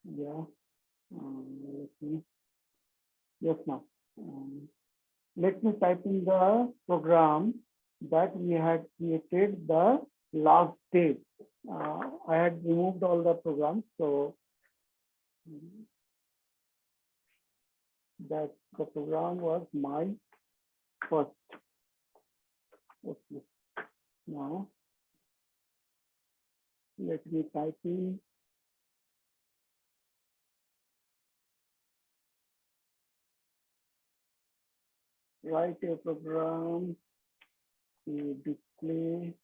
Yeah. Let me, yes, now. Um, Let me type in the program that we had created the last day. I had removed all the programs, so that the program was my first. Okay. Now let me type in write a program to display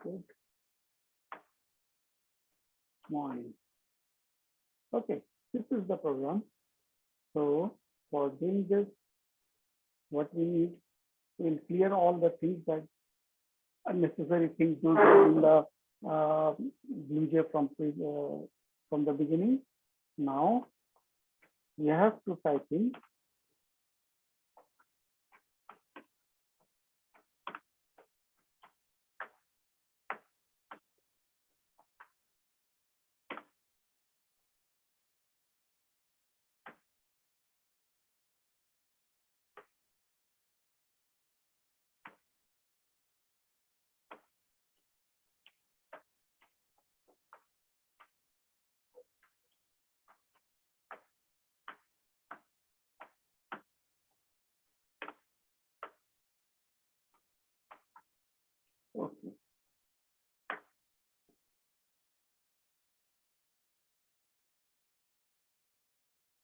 good morning. Okay, this is the program. So for doing this, what we need, we'll clear all the things that unnecessary things not in the BlueJ from the beginning. Now we have to type in okay.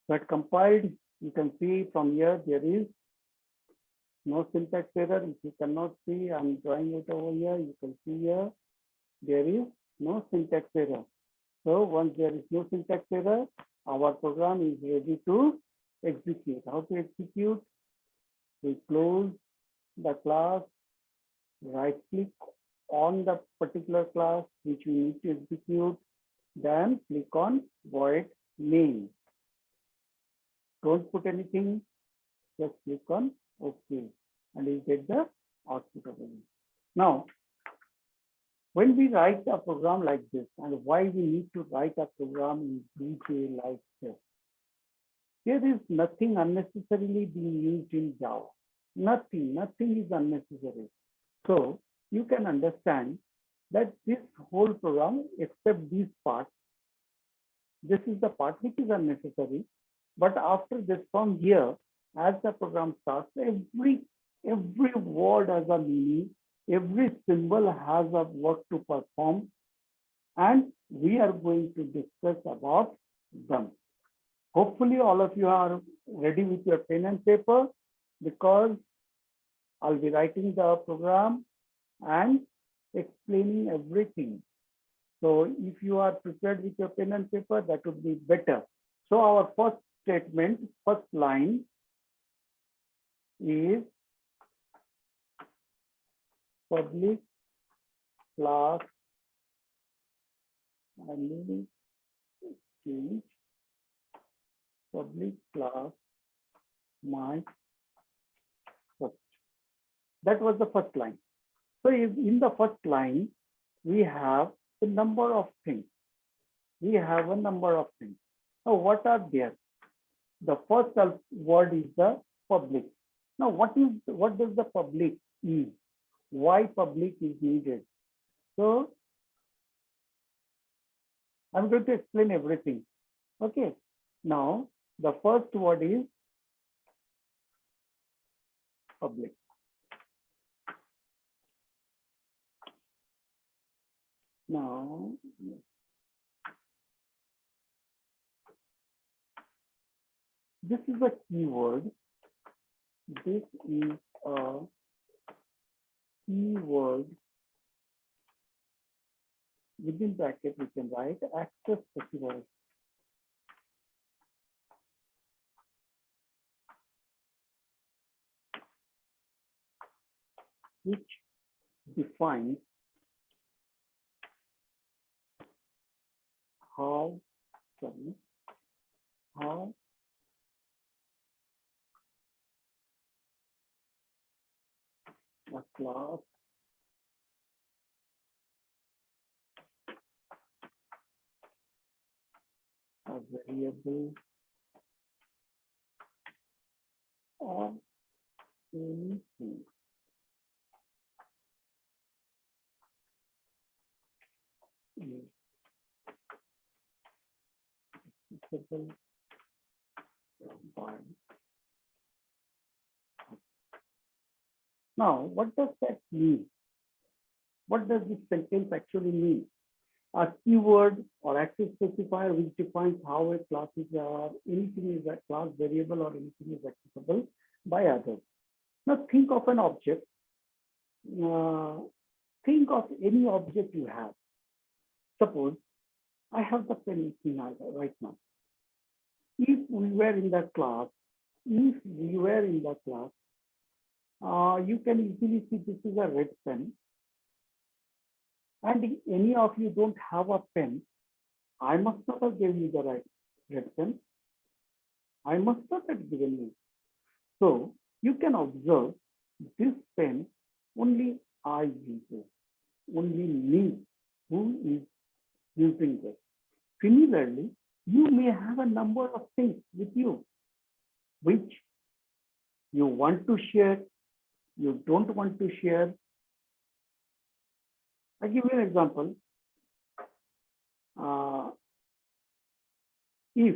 That compiled, you can see from here there is no syntax error. If you cannot see, I'm drawing it over here. You can see here there is no syntax error. So once there is no syntax error, our program is ready to execute. How to execute? We close the class, right click on the particular class which we need to execute, then click on void name. Don't put anything, just click on OK, and you get the output of it. Now, when we write a program like this, and why we need to write a program in BlueJ like this, there is nothing unnecessarily being used in Java. Nothing is unnecessary. So you can understand that this whole program, except this part, this is the part which is unnecessary. But after this, from here, as the program starts, every word has a meaning, every symbol has a work to perform, and we are going to discuss about them. Hopefully, all of you are ready with your pen and paper, because I'll be writing the program and explaining everything. So if you are prepared with your pen and paper, that would be better. So our first statement, first line is public class, I'm moving change public class my first. That was the first line. So in the first line, we have a number of things. We have a number of things. Now, what are there? The first word is the public. Now, what does the public mean? Why public is needed? So I'm going to explain everything. Okay. Now, the first word is public. Now, this is a keyword. This is a keyword. Within bracket, we can write access specifier. Which defines how a class a variable or anything is accessible by. Now, what does that mean? What does this sentence actually mean? A keyword or access specifier which defines how a class is or anything is a class variable or anything is accessible by others. Now think of an object. Think of any object you have. Suppose I have the pen in my right now. If we were in the class, you can easily see this is a red pen. And if any of you don't have a pen, I must not have given you the right red pen. I must not have given you. So you can observe this pen only I use it. Only me who is using this. Similarly, you may have a number of things with you which you want to share, you don't want to share. I give you an example. If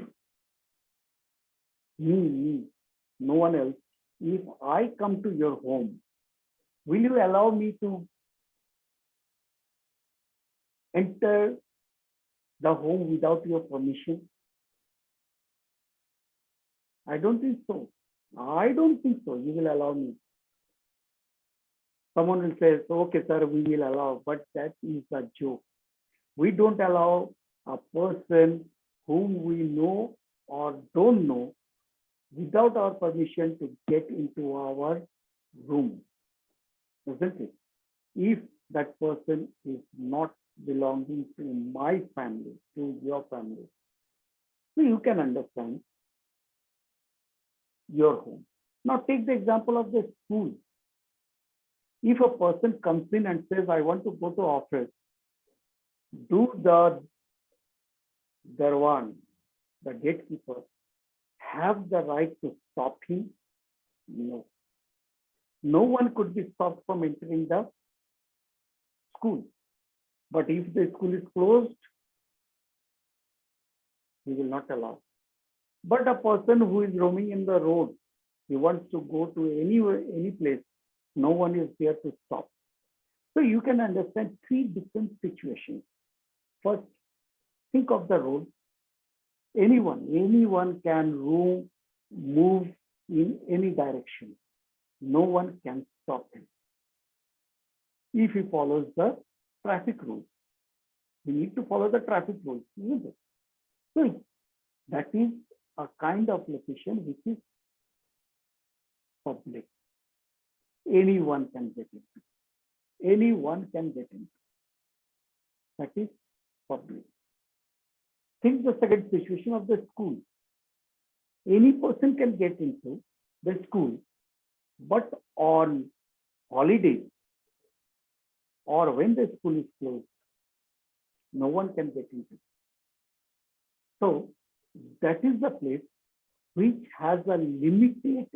me, no one else, if I come to your home, will you allow me to enter the home without your permission? I don't think so. I don't think so. You will allow me. Someone will say, okay, sir, we will allow, but that is a joke. We don't allow a person whom we know or don't know without our permission to get into our room, isn't it? If that person is not belonging to my family, to your family. So you can understand your home. Now take the example of the school. If a person comes in and says, I want to go to office, do the Darwan, the gatekeeper, have the right to stop him? No. No one could be stopped from entering the school. But if the school is closed, we will not allow. But a person who is roaming in the road, he wants to go to anywhere, any place, no one is there to stop. So you can understand three different situations. First, think of the road. Anyone can move in any direction. No one can stop him. If he follows the traffic rules, we need to follow the traffic rules, isn't it? So that is a kind of location which is public. Anyone can get into. Anyone can get into. That is public. Think the second situation of the school. Any person can get into the school, but on holidays or when the school is closed, no one can get into. So that is the place which has a limited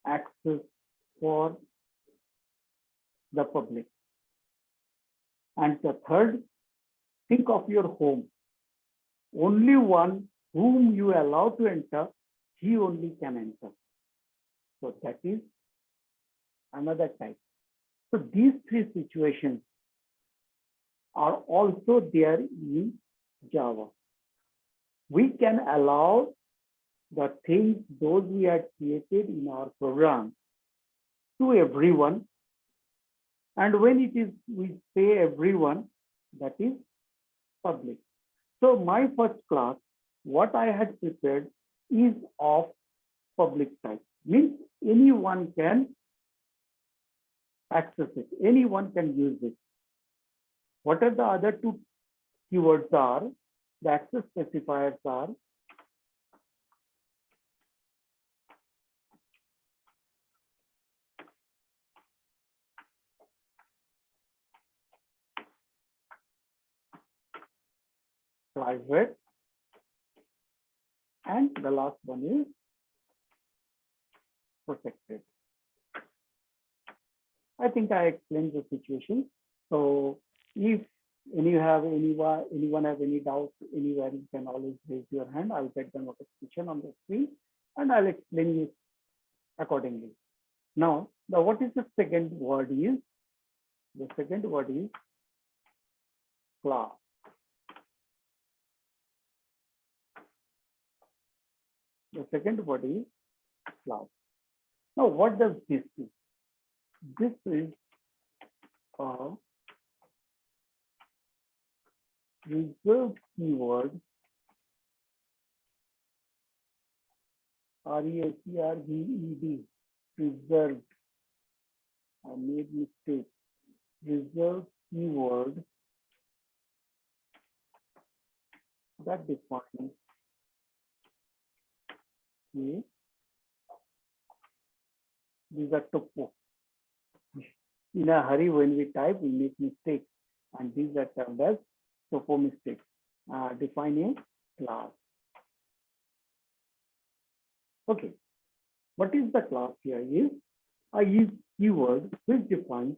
access for the public. And the third, think of your home. Only one whom you allow to enter, he only can enter. So that is another type. So these three situations are also there in Java. We can allow the things, those we had created in our program, to everyone. And when it is, we say everyone, that is public. So my first class, what I had prepared is of public type. Means anyone can access it. Anyone can use it. What are the other two keywords are? The access specifiers are private, and the last one is protected. I think I explained the situation. So if anyone have any doubts anywhere, you can always raise your hand. I'll get the notification on the screen and I'll explain you accordingly. Now, what is the second word is? The second word is class. The second word is class. Now, what does this do? This is a reserved keyword, RESERVED, reserved. I made mistake. Reserved keyword that defines these are topo. In a hurry, when we type, we make mistakes, and these are termed as topo mistakes. Define a class. Okay, what is the class here? Is a keyword which defines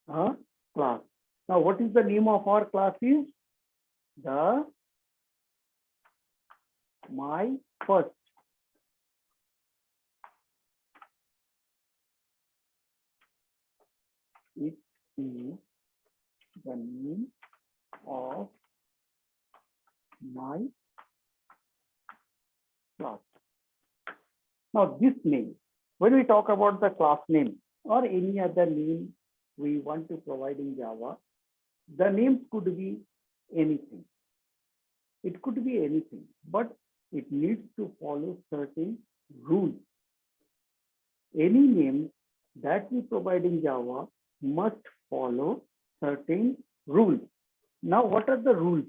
a class. Now, what is the name of our class? Is the my first. It is the name of my class. Now, this name, when we talk about the class name or any other name we want to provide in Java, the names could be anything. It could be anything, but it needs to follow certain rules. Any name that we provide in Java must follow certain rules. Now, what are the rules?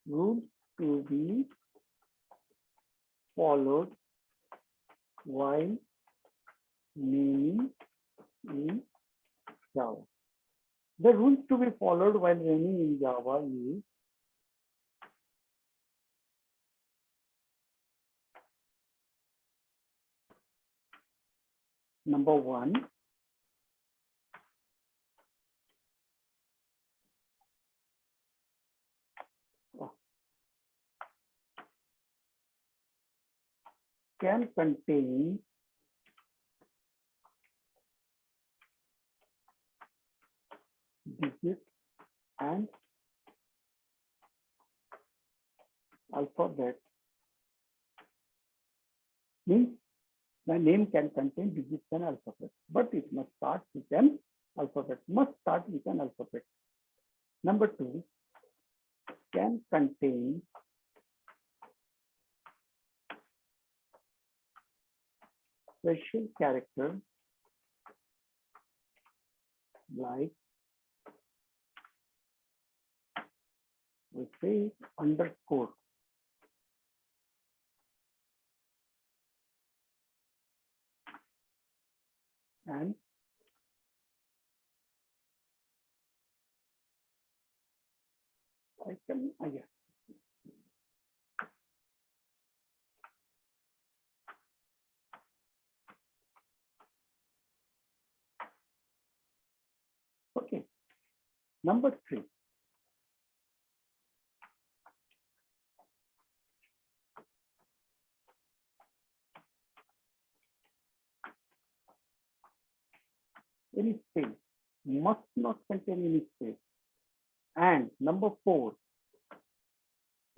Rules to be followed while naming in Java. The rules to be followed while naming in Java is number one, can contain digits and alphabet. Means the name can contain digits and alphabet, but it must start with an alphabet. Must start with an alphabet. Number two, can contain special character like we say underscore. And I can, yeah. Okay. Number three. Any space, must not contain any space. And number four,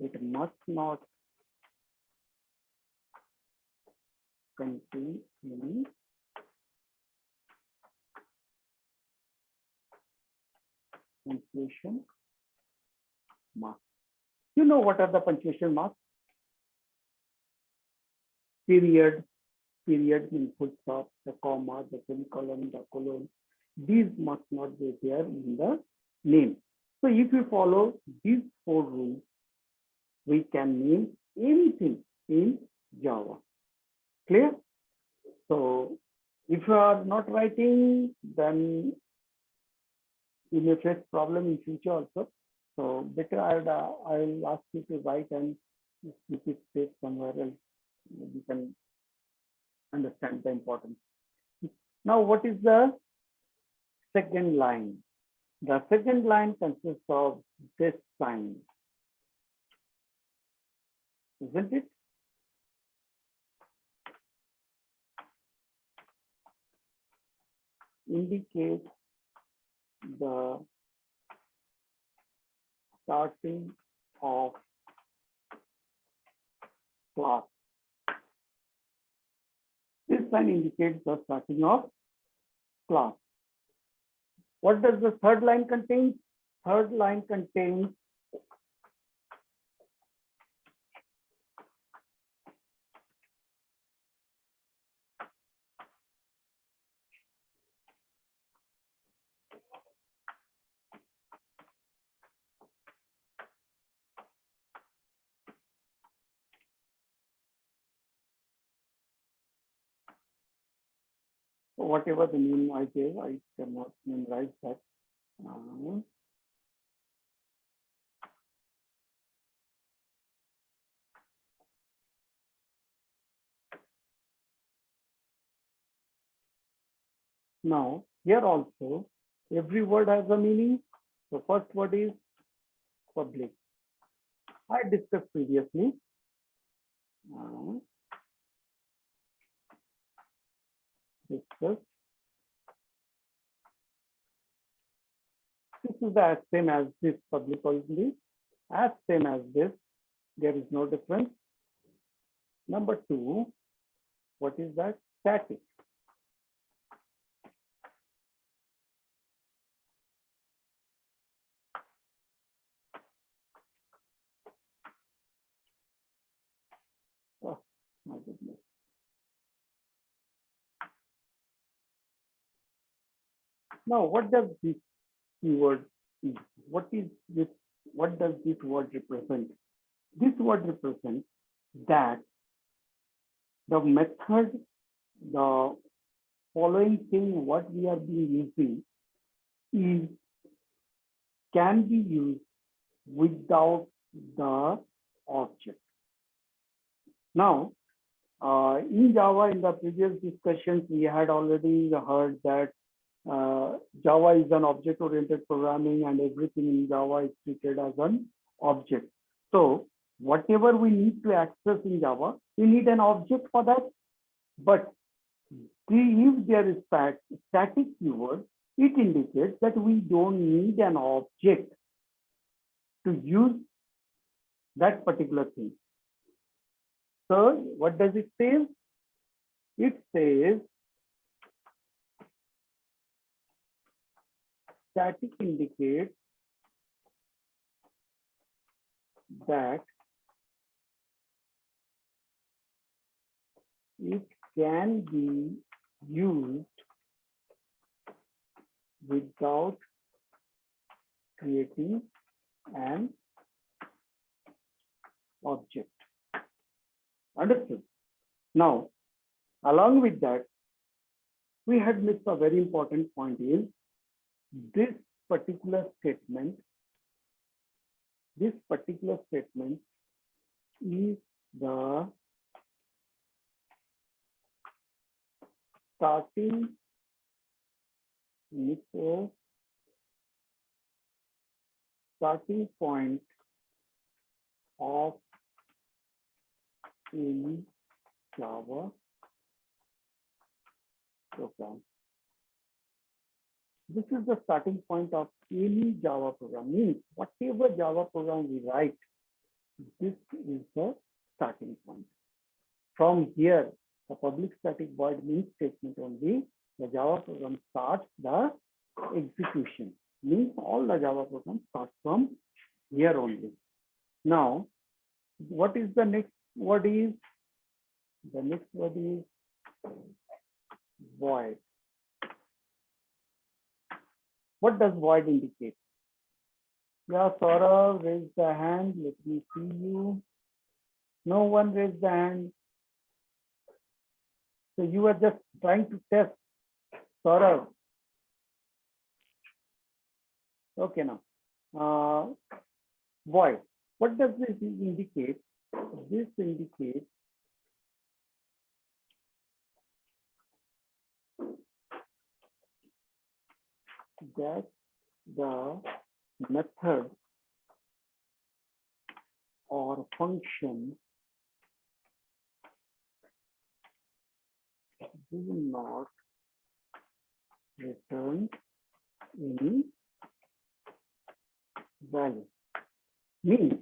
it must not contain any punctuation marks. You know what are the punctuation marks? Period, period means full stop, the comma, the semicolon, the colon. These must not be there in the name. So if you follow these four rules, we can name anything in Java. Clear? So if you are not writing, then you may face problem in future also. So better I'll ask you to write and keep it safe somewhere else. You can understand the importance. Now, what is the second line? The second line consists of this sign, isn't it? Indicate the starting of class. This line indicates the starting of class. What does the third line contain? Third line contains whatever the name I gave. I cannot memorize that. Now, here also, every word has a meaning. The first word is public. I discussed previously. Discussed. This is the same as this public only. As same as this. There is no difference. Number two, what is that? Static. Oh, my goodness. Now, what does this keyword mean? What is this? What does this word represent? This word represents that the method, the following thing, what we are being using is can be used without the object. Now, in Java, in the previous discussions, we had already heard that Java is an object-oriented programming and everything in Java is treated as an object. So whatever we need to access in Java, we need an object for that. But if there is static keyword, it indicates that we don't need an object to use that particular thing. So what does it say? It says static indicates that it can be used without creating an object. Understood? Now, along with that, we had missed a very important point is this particular statement is the starting point of any Java program. This is the starting point of any Java program. Means whatever Java program we write, this is the starting point. From here, the public static void means statement only. The Java program starts the execution. Means all the Java program starts from here only. Now, what is the next word is? The next word is void. What does void indicate? Yeah, Saurav, raise the hand. Let me see you. No one raised the hand. So you are just trying to test. Saurav. Okay, now void. What does this indicate? This indicates that the method or function do not return any value. Means,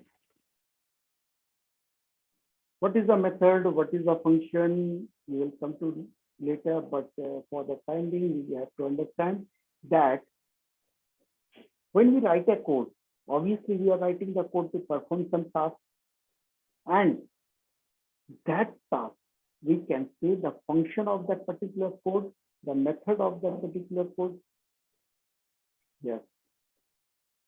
what is the method? What is the function? We will come to later, but for the time being, we have to understand that when we write a code, obviously we are writing the code to perform some task, and that task, we can say the function of that particular code, the method of that particular code. Yes.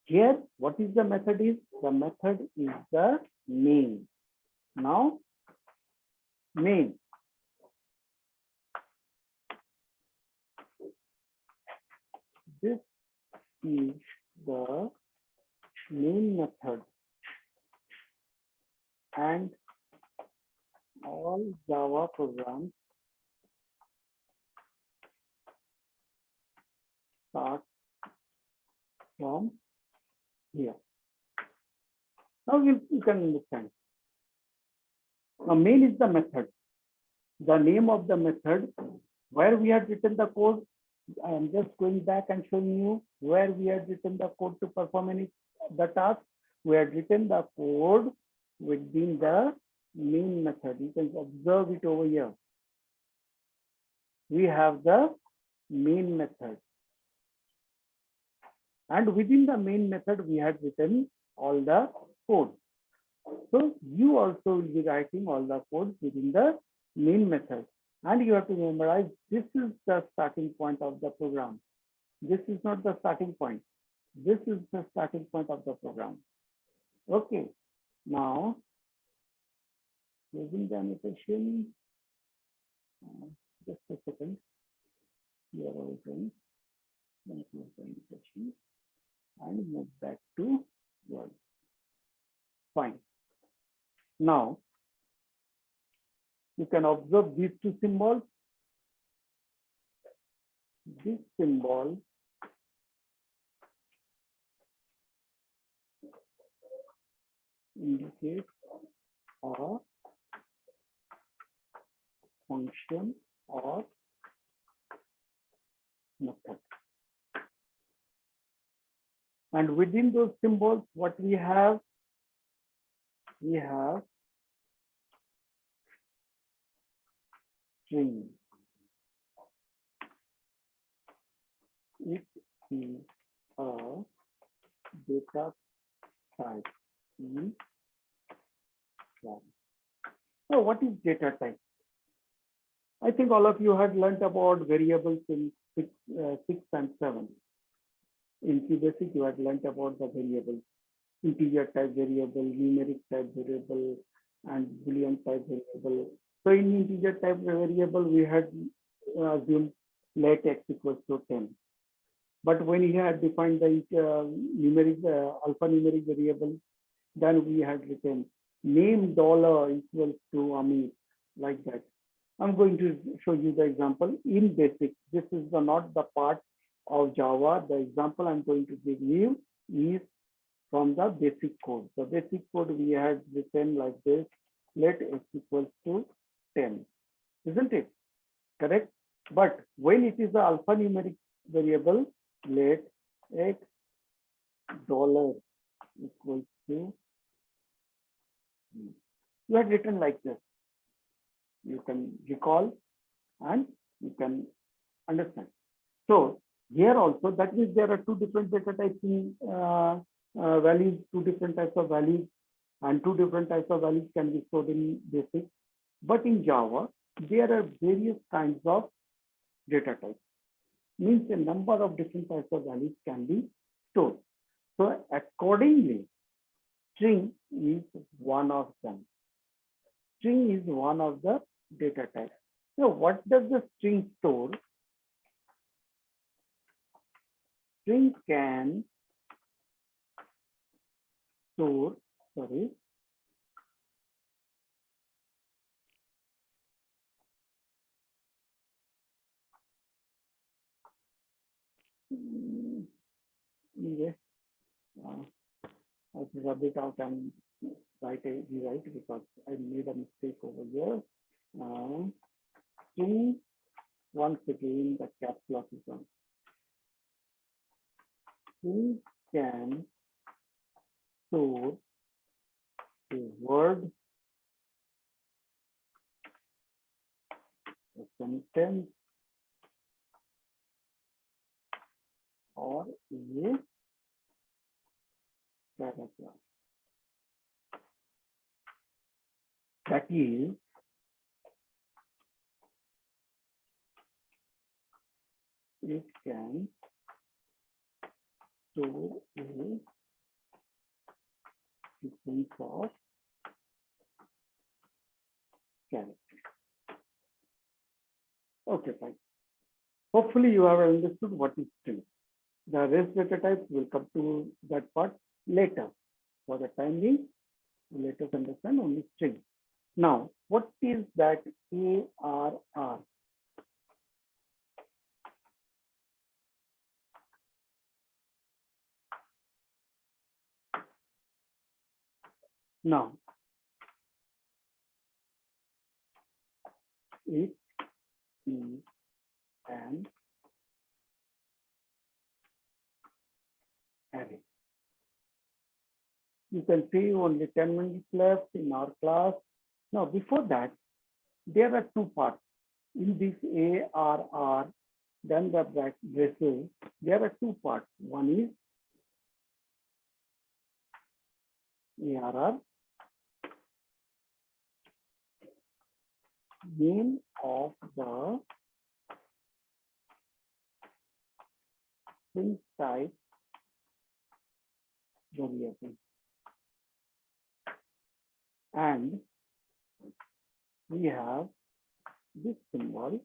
Here, what is the method is? The method is the main. Now, main. This is the main method, and all Java programs start from here. Now you can understand. Now main is the method. The name of the method, where we had written the code. I am just going back and showing you where we had written the code to perform the task. We had written the code within the main method. You can observe it over here. We have the main method. And within the main method, we had written all the code. So you also will be writing all the code within the main method. And you have to memorize, this is the starting point of the program. This is not the starting point. This is the starting point of the program. Okay. Now, using the annotation, just a second. Here again, close the annotation and move back to Word. Fine. Now, you can observe these two symbols. This symbol indicates a function or method. And within those symbols, what we have string. It is a data type. So what is data type? I think all of you had learned about variables in 6 and 7. In QBasic, you had learned about the variables, integer type variable, numeric type variable, and Boolean type variable. So in integer type variable, we had assumed let x equals to 10. But when he had defined the numeric alphanumeric variable, then we had written name dollar equals to Amit, like that. I'm going to show you the example in basic. This is not the part of Java. The example I'm going to give you is from the basic code. The basic code we had written like this, let x equals to 10, isn't it? Correct? But when it is the alphanumeric variable, let x dollar equals to, you had written like this. You can recall and you can understand. So here also, that means there are two different data types in values, two different types of values, and two different types of values can be stored in basic. But in Java, there are various kinds of data types. Means a number of different types of values can be stored. So accordingly, string is one of them. String is one of the data types. So what does the string store? String can store, sorry, yes, I should rub it out and rewrite because I made a mistake over here. String, once again, the caps lock is on. String can store a word, a sentence, or a paragraph. That is, it can store a sequence of characters. Okay, fine. Hopefully you have understood what is string. The rest data types will come to that part later. For the time being, let us understand only string. Now, what is that ARR? Now, it is an array. You can see only 10 minutes left in our class. Now, before that, there are two parts. In this ARR, then the braces, there are two parts. One is ARR, name of the string type variable. And we have this symbol,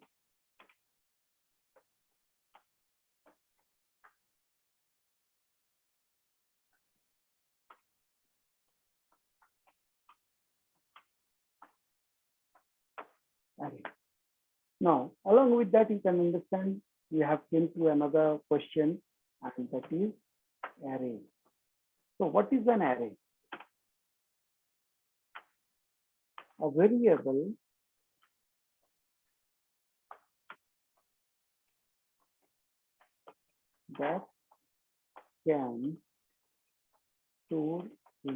array. Now, along with that, you can understand we have came to another question, and that is array. So what is an array? A variable that can store a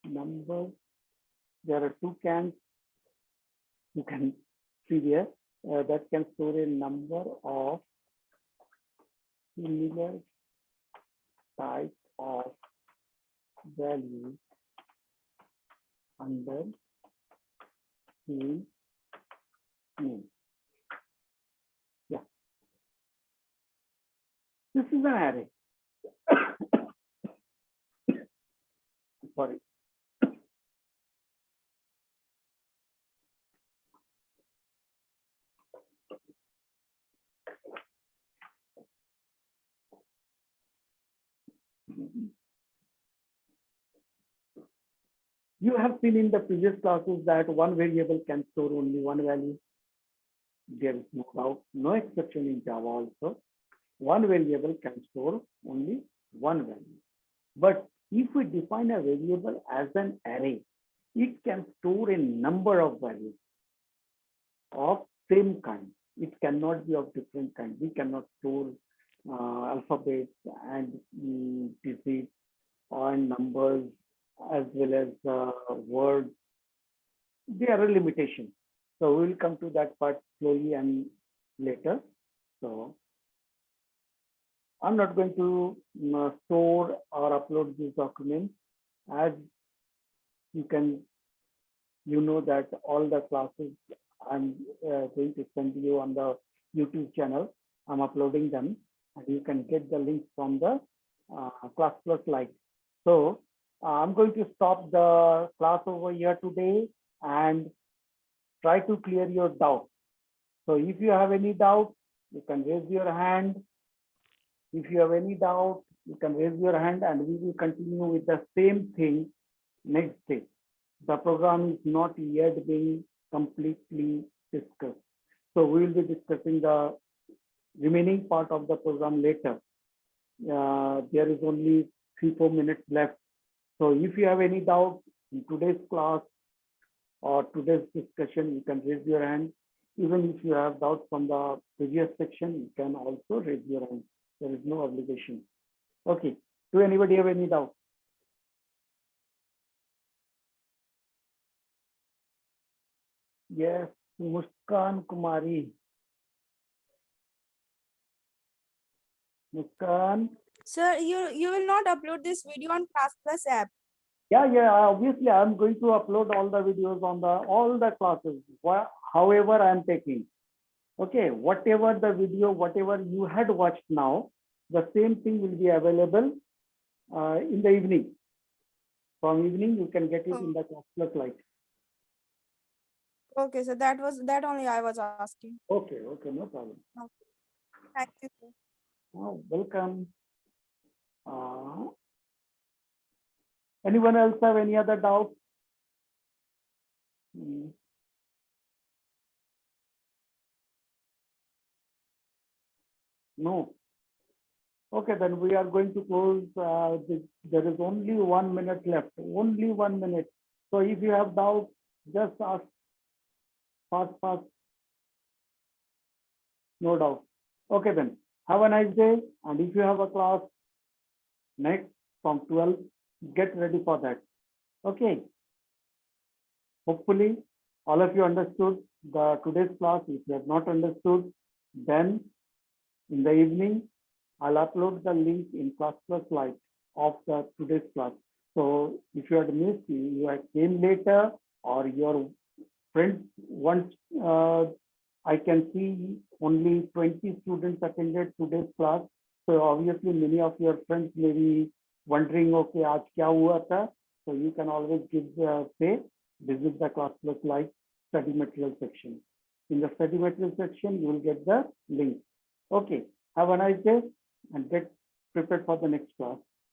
number. There are two cans. You can see there that can store a number of similar type of values under same name. Yeah, this is an array. Sorry. You have seen in the previous classes that one variable can store only one value. There is no doubt, no exception in Java also. One variable can store only one value. But if we define a variable as an array, it can store a number of values of same kind. It cannot be of different kind. We cannot store alphabets and digits or numbers as well as words. There are limitations. So we will come to that part slowly and later. So I'm not going to store or upload this document, as you know that all the classes I'm going to send you on the YouTube channel. I'm uploading them, and you can get the link from the Class Plus Lite. So I'm going to stop the class over here today and try to clear your doubt. So if you have any doubt, you can raise your hand. If you have any doubt, you can raise your hand and we will continue with the same thing next day. The program is not yet being completely discussed. So we will be discussing the remaining part of the program later. There is only 3-4 minutes left. So if you have any doubt in today's class or today's discussion, you can raise your hand. Even if you have doubts from the previous section, you can also raise your hand. There is no obligation. Okay. Do anybody have any doubt? Yes, Muskan Kumari. Muskan. Sir, you will not upload this video on ClassPlus app. Yeah. Obviously, I'm going to upload all the videos on all the classes. However, I'm taking. Okay, whatever the video, whatever you had watched now, the same thing will be available in the evening. From evening, you can get it in the ClassPlus Lite. Okay, so that only I was asking. Okay, no problem. Okay. Thank you, sir. Oh, welcome. Anyone else have any other doubt? No. Okay, then we are going to close. There is only 1 minute left. Only 1 minute. So if you have doubt, just ask. Fast. No doubt. Okay, then. Have a nice day. And if you have a class next from 12, get ready for that. Okay. Hopefully, all of you understood today's class. If you have not understood, then in the evening, I'll upload the link in ClassPlus Lite of today's class. So if you had missed, you came later, or your friends once I can see only 20 students attended today's class. So obviously many of your friends may be wondering, okay, aaj kya hua tha? So you can always visit the ClassPlus Lite study material section. In the study material section, you will get the link. Okay, have a nice day and get prepared for the next class.